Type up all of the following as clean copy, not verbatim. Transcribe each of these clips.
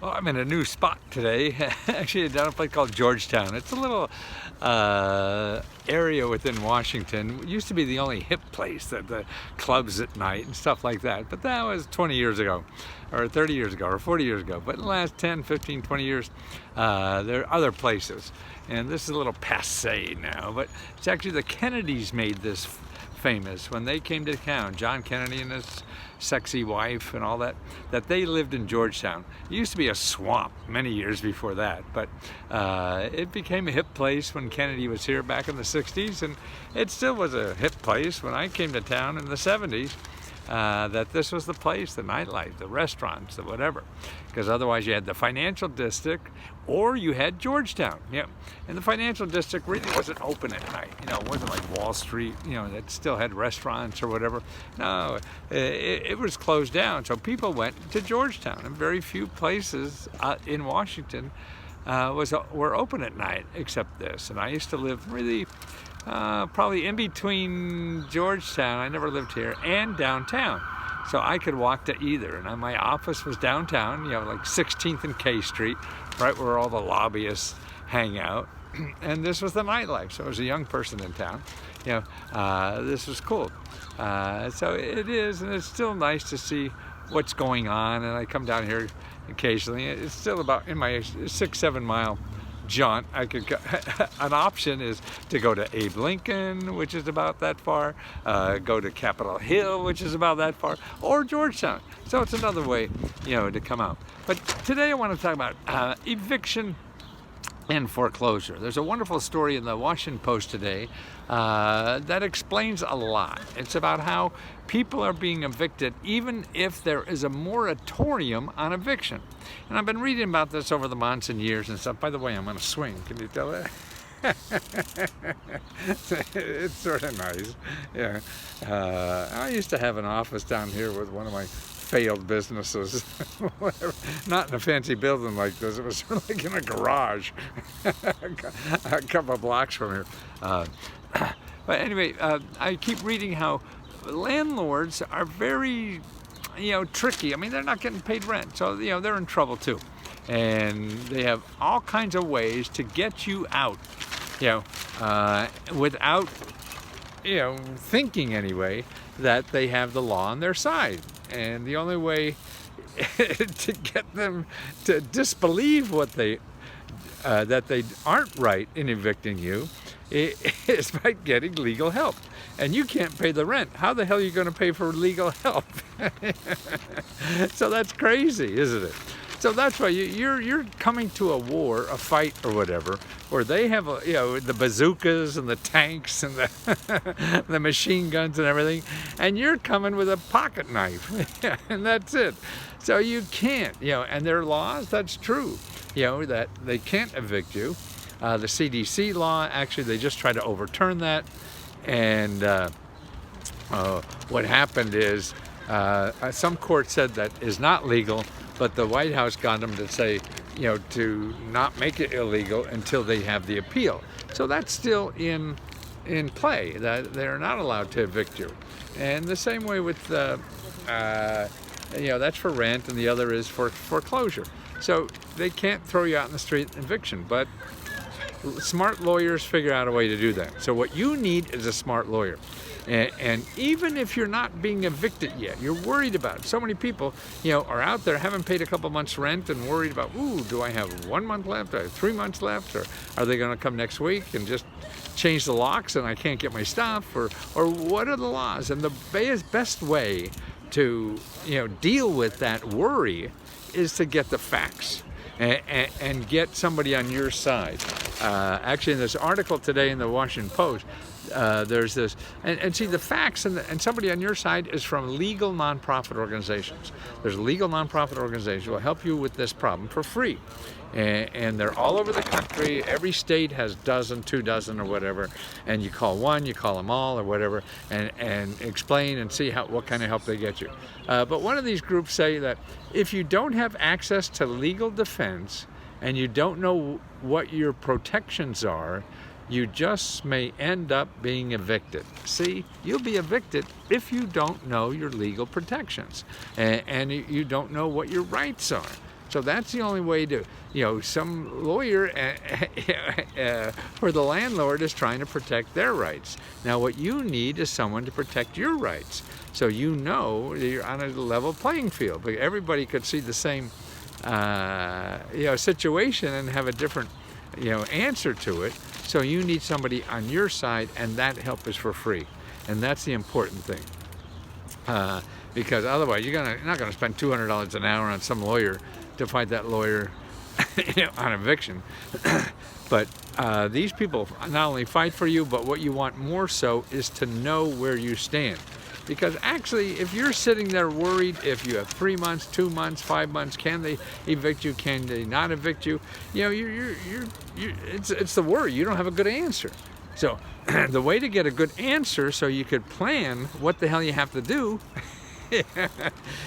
Well, I'm in a new spot today, actually down a place called Georgetown. It's a little area within Washington. It used to be the only hip place, that the clubs at night and stuff like that. But that was 20 years ago, or 30 years ago, or 40 years ago. But in the last 10, 15, 20 years, there are other places. And this is a little passé now, but it's actually the Kennedys made this famous when they came to town. John Kennedy and his sexy wife and all that they lived in Georgetown. It used to be a swamp many years before that, but it became a hip place when Kennedy was here back in the 60s, and it still was a hip place when I came to town in the 70s. That this was the place, the nightlife, the restaurants, the whatever. Because otherwise you had the financial district or you had Georgetown. Yeah. And the financial district really wasn't open at night. You know, it wasn't like Wall Street, you know, that still had restaurants or whatever. No, it was closed down. So people went to Georgetown, and very few places in Washington were open at night except this. And I used to live really probably in between Georgetown, I never lived here, and downtown. So I could walk to either. And my office was downtown, you know, like 16th and K Street, right where all the lobbyists hang out. And this was the nightlife. So as a young person in town, you know, this was cool. So it is, and it's still nice to see what's going on. And I come down here occasionally. It's still about in my 6-7 mile jaunt. I could go, an option is to go to Abe Lincoln, which is about that far, go to Capitol Hill, which is about that far, or Georgetown. So it's another way, you know, to come out. But today I want to talk about eviction and foreclosure. There's a wonderful story in the Washington Post today that explains a lot. It's about how people are being evicted even if there is a moratorium on eviction. And I've been reading about this over the months and years and stuff. By the way, I'm on a swing. Can you tell that? It's sort of nice. Yeah. I used to have an office down here with one of my failed businesses. Whatever. Not in a fancy building like this. It was sort of like in a garage a couple of blocks from here. But anyway, I keep reading how landlords are very, you know, tricky. I mean, they're not getting paid rent, so, you know, they're in trouble too. And they have all kinds of ways to get you out, you know, without, you know, thinking anyway that they have the law on their side. And the only way to get them to disbelieve what that they aren't right in evicting you is by getting legal help. And you can't pay the rent. How the hell are you going to pay for legal help? So that's crazy, isn't it? So that's why you're coming to a war, a fight or whatever, where they have, you know, the bazookas and the tanks and the the machine guns and everything, and you're coming with a pocket knife, and that's it. So you can't, you know, and there are laws, that's true, you know, that they can't evict you. The CDC law, actually, they just tried to overturn that, and what happened is some court said that is not legal, but the White House got them to say, you know, to not make it illegal until they have the appeal. So that's still in play, that they're not allowed to evict you. And the same way with, you know, that's for rent, and the other is for foreclosure. So they can't throw you out in the street in eviction, but smart lawyers figure out a way to do that. So what you need is a smart lawyer. And even if you're not being evicted yet, you're worried about it. So many people, you know, are out there, haven't paid a couple months rent and worried about, ooh, do I have 1 month left, or 3 months left, or are they going to come next week and just change the locks and I can't get my stuff, or what are the laws? And the best way to, you know, deal with that worry is to get the facts. And get somebody on your side. Actually, in this article today in the Washington Post, there's this, and see, the facts and somebody on your side is from legal nonprofit organizations. There's legal nonprofit organizations who will help you with this problem for free. And they're all over the country. Every state has dozen, 2 dozen or whatever, and you call one, you call them all or whatever, and explain and see what kind of help they get you. But one of these groups say that if you don't have access to legal defense and you don't know what your protections are, you just may end up being evicted. See, you'll be evicted if you don't know your legal protections and you don't know what your rights are. So that's the only way to, some lawyer for the landlord is trying to protect their rights. Now what you need is someone to protect your rights. So that you're on a level playing field. But everybody could see the same situation and have a different answer to it. So you need somebody on your side, and that help is for free. And that's the important thing. Because otherwise you're not going to spend $200 an hour on some lawyer to fight that lawyer on eviction. But these people not only fight for you, but what you want more so is to know where you stand. Because actually, if you're sitting there worried if you have 3 months, 2 months, 5 months, can they evict you, can they not evict you, it's the worry. You don't have a good answer. So the way to get a good answer so you could plan what the hell you have to do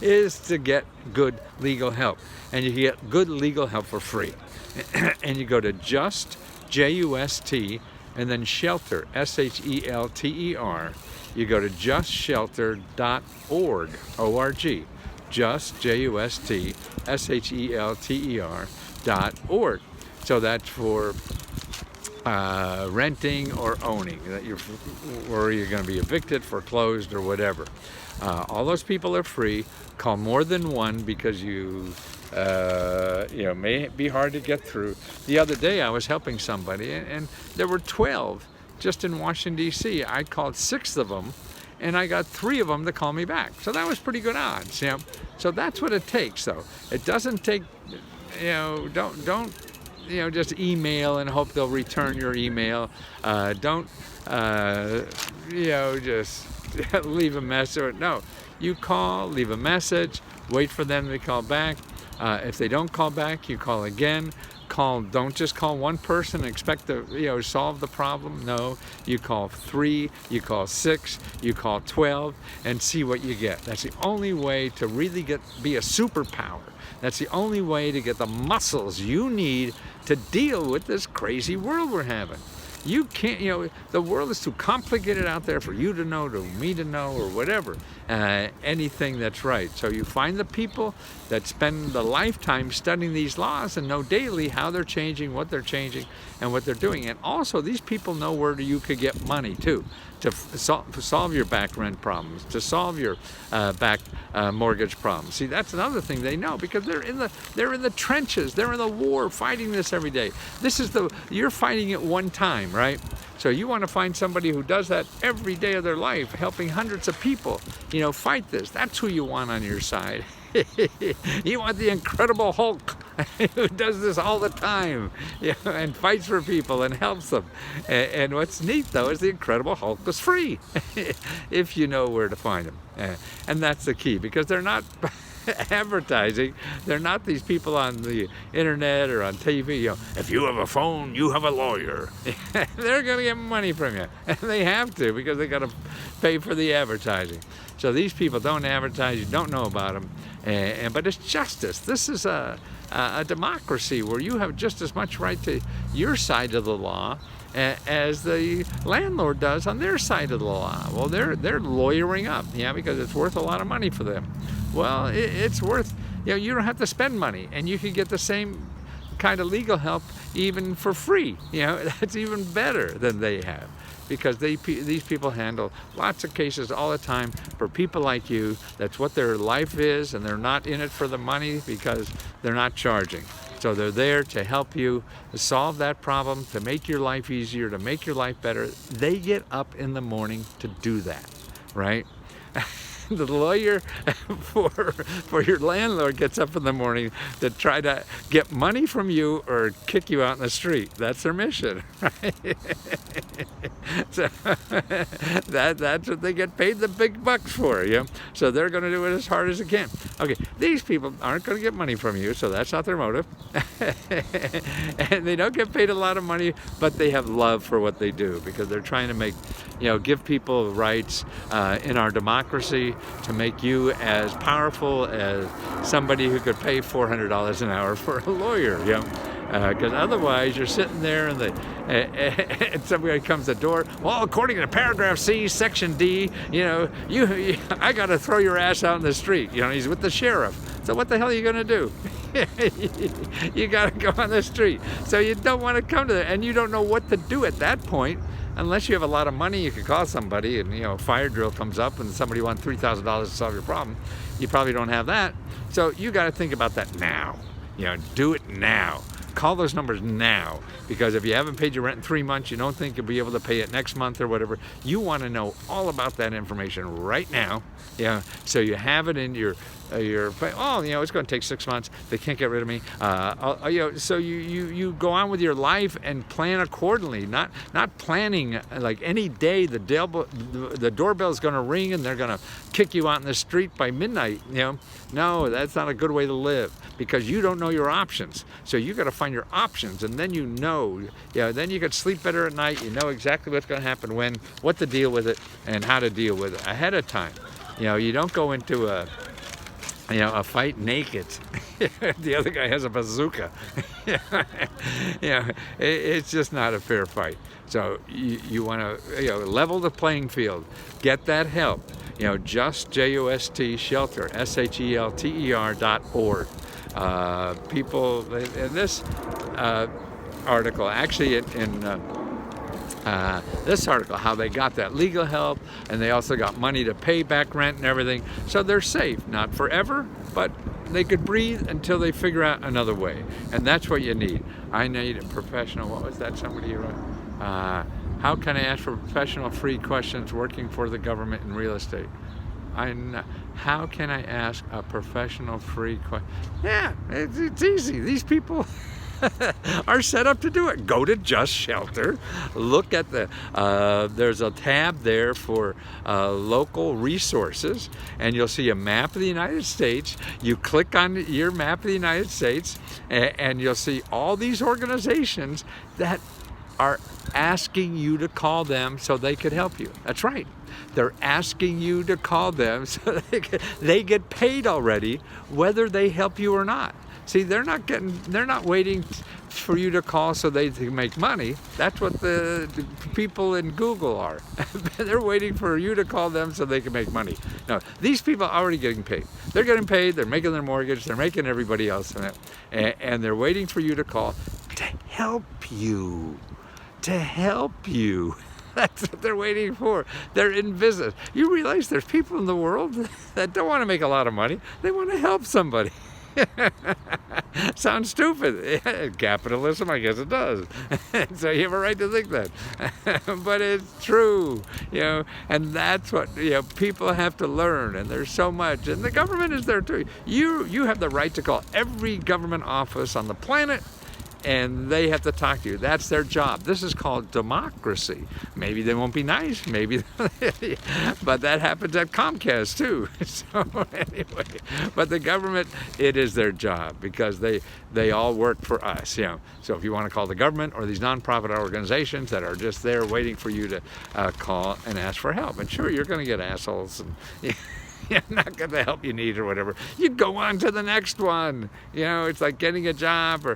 is to get good legal help. And you get good legal help for free. And you go to just, J-U-S-T, and then shelter, S-H-E-L-T-E-R. You go to justshelter.org, O-R-G, just, J-U-S-T, S-H-E-L-T-E-R.org. So that's for renting or owning, or you're going to be evicted, foreclosed, or whatever. All those people are free. Call more than one because you may be hard to get through. The other day I was helping somebody, and there were 12 just in Washington, D.C. I called 6 of them, and I got 3 of them to call me back. So that was pretty good odds. So that's what it takes, though. It doesn't take, don't just email and hope they'll return your email. Don't, just leave a message. No, you call, leave a message, wait for them to call back. If they don't call back, you call again. Don't just call one person and expect to solve the problem. No, you call 3, you call 6, you call 12, and see what you get. That's the only way to really be a superpower. That's the only way to get the muscles you need to deal with this crazy world we're having. You can't, the world is too complicated out there for you to know, to me to know, or whatever, anything that's right. So you find the people that spend a lifetime studying these laws and know daily how they're changing, what they're changing, and what they're doing. And also, these people know where you could get money, too, to solve your back rent problems, to solve your back mortgage problems. See, that's another thing they know, because they're in the trenches, they're in the war fighting this every day. You're fighting it one time, right? So you want to find somebody who does that every day of their life, helping hundreds of people, fight this. That's who you want on your side. You want the Incredible Hulk who does this all the time, and fights for people and helps them. And what's neat, though, is the Incredible Hulk is free if you know where to find him. And that's the key, because they're not advertising. They're not these people on the internet or on TV. If you have a phone, you have a lawyer. They're going to get money from you, and they have to, because they got to pay for the advertising. So these people don't advertise. You don't know about them, but it's justice. This is a democracy where you have just as much right to your side of the law as the landlord does on their side of the law. Well, they're lawyering up, because it's worth a lot of money for them. Well, it's worth, you don't have to spend money, and you can get the same kind of legal help even for free. That's even better than they have, because these people handle lots of cases all the time for people like you. That's what their life is, and they're not in it for the money because they're not charging. So they're there to help you solve that problem, to make your life easier, to make your life better. They get up in the morning to do that, right? The lawyer for your landlord gets up in the morning to try to get money from you or kick you out in the street. That's their mission, right? So that's what they get paid the big bucks for, So they're going to do it as hard as they can. Okay, these people aren't going to get money from you, so that's not their motive. And they don't get paid a lot of money, but they have love for what they do, because they're trying to make, give people rights in our democracy, to make you as powerful as somebody who could pay $400 an hour for a lawyer, because otherwise you're sitting there and somebody comes to the door. Well, according to paragraph C, section D, I got to throw your ass out in the street. He's with the sheriff. So what the hell are you going to do? You got to go on the street. So you don't want to come to that, and you don't know what to do at that point. Unless you have a lot of money, you can call somebody, and a fire drill comes up and somebody wants $3,000 to solve your problem. You probably don't have that. So you got to think about that now. Do it now. Call those numbers now, because if you haven't paid your rent in 3 months, you don't think you'll be able to pay it next month or whatever. You want to know all about that information right now. So you have it in your it's going to take 6 months. They can't get rid of me. So you go on with your life and plan accordingly. Not planning like any day the doorbell is going to ring and they're going to kick you out in the street by midnight. No, that's not a good way to live, because you don't know your options. So you got to find your options, and then then you can sleep better at night. You know exactly what's going to happen when, what to deal with it, and how to deal with it ahead of time. You don't go into a fight naked. The other guy has a bazooka. It's just not a fair fight. So you want to level the playing field. Get that help. Just JUST shelter SHELTER.org. People in this article, actually in this article, how they got that legal help, and they also got money to pay back rent and everything. So they're safe, not forever, but they could breathe until they figure out another way. And that's what you need. I need a professional. What was that somebody wrote? How can I ask for professional free questions working for the government in real estate? How can I ask a professional free question? Yeah, it's easy. These people are set up to do it. Go to Just Shelter. Look at there's a tab there for local resources, and you'll see a map of the United States. You click on your map of the United States, and you'll see all these organizations that are asking you to call them so they could help you. That's right. They're asking you to call them so they get paid already, whether they help you or not. See, they're not waiting for you to call so they can make money. That's what the people in Google are. They're waiting for you to call them so they can make money. No, these people are already getting paid. They're getting paid, they're making their mortgage, they're making everybody else in it, and they're waiting for you to call to help you. That's what they're waiting for. They're in business. You realize there's people in the world that don't want to make a lot of money. They want to help somebody. Sounds stupid. Capitalism, I guess it does. So you have a right to think that. But it's true, and that's what people have to learn, and there's so much, and the government is there too. You have the right to call every government office on the planet, and they have to talk to you. That's their job. This is called democracy. Maybe they won't be nice, maybe, but that happens at Comcast too. So anyway, but the government, it is their job, because they all work for us. So if you want to call the government or these nonprofit organizations that are just there waiting for you to call and ask for help, and sure, you're going to get assholes and not get the help you need or whatever. You go on to the next one. It's like getting a job. Or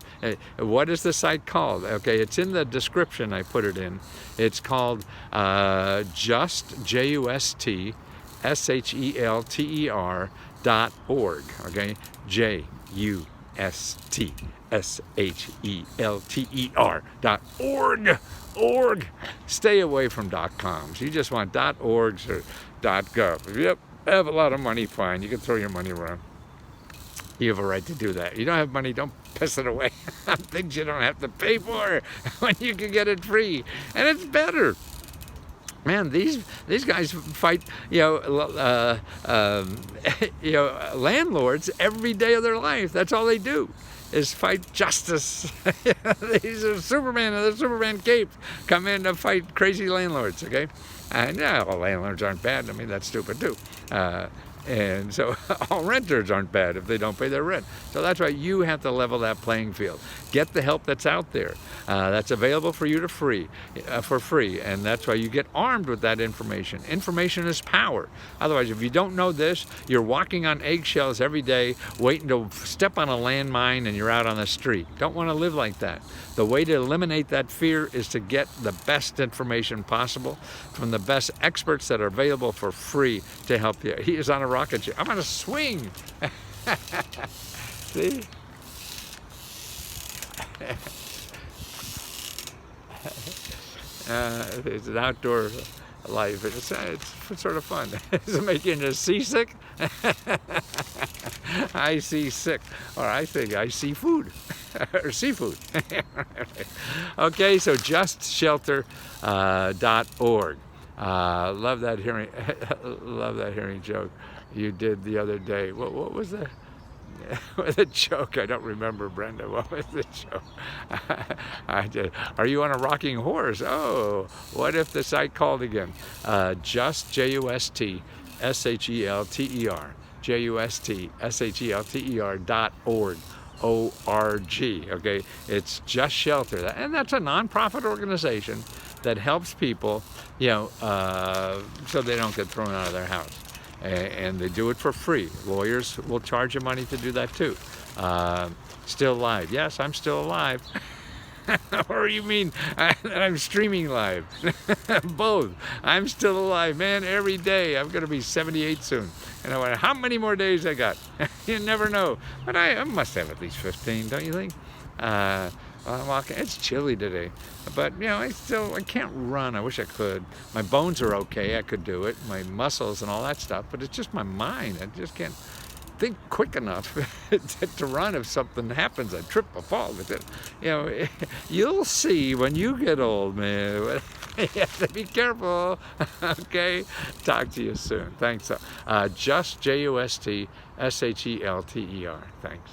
what is the site called? Okay, it's in the description. I put it in. It's called JUST SHELTER.org. Okay, JUSTSHELTER.org. Stay away from .coms. You just want .orgs or .gov. Yep. Have a lot of money, fine. You can throw your money around. You have a right to do that. You don't have money, don't piss it away on things you don't have to pay for when you can get it free. And it's better. Man, these guys fight, landlords every day of their life. That's all they do, is fight justice. These are Superman and the Superman cape come in to fight crazy landlords, okay? And all landlords aren't bad. I mean, that's stupid too. And so all renters aren't bad if they don't pay their rent. So that's why you have to level that playing field. Get the help that's out there. That's available for you for free. And that's why you get armed with that information. Information is power. Otherwise, if you don't know this, you're walking on eggshells every day, waiting to step on a landmine, and you're out on the street. Don't want to live like that. The way to eliminate that fear is to get the best information possible from the best experts that are available for free to help you. He is on a rocket ship. I'm on a swing. See? It's an outdoor life. It's sort of fun. Does it make you seasick? I see sick, or I think I see food, or seafood. Okay, so justshelter.org. Love that hearing, love that hearing joke you did the other day. What was the joke? I don't remember, Brenda. What was the joke? I did. Are you on a rocking horse? Oh, what if the site called again? Just JUSTSHELTER. JUSTSHELTER.org. O-R-G. Okay, it's Just Shelter, and that's a nonprofit organization that helps people, so they don't get thrown out of their house, and they do it for free. Lawyers will charge you money to do that too. Still alive? Yes, I'm still alive. Or you mean I'm streaming live? Both. I'm still alive, man, every day. I'm going to be 78 soon. And I wonder how many more days I got. You never know. But I must have at least 15, don't you think? I'm walking. It's chilly today. But, I can't run. I wish I could. My bones are okay. I could do it. My muscles and all that stuff. But it's just my mind. I just can't think quick enough to run if something happens. I trip, I fall. You'll see when you get old, man. You have to be careful. Okay? Talk to you soon. Thanks. Just JUSTSHELTER. Thanks.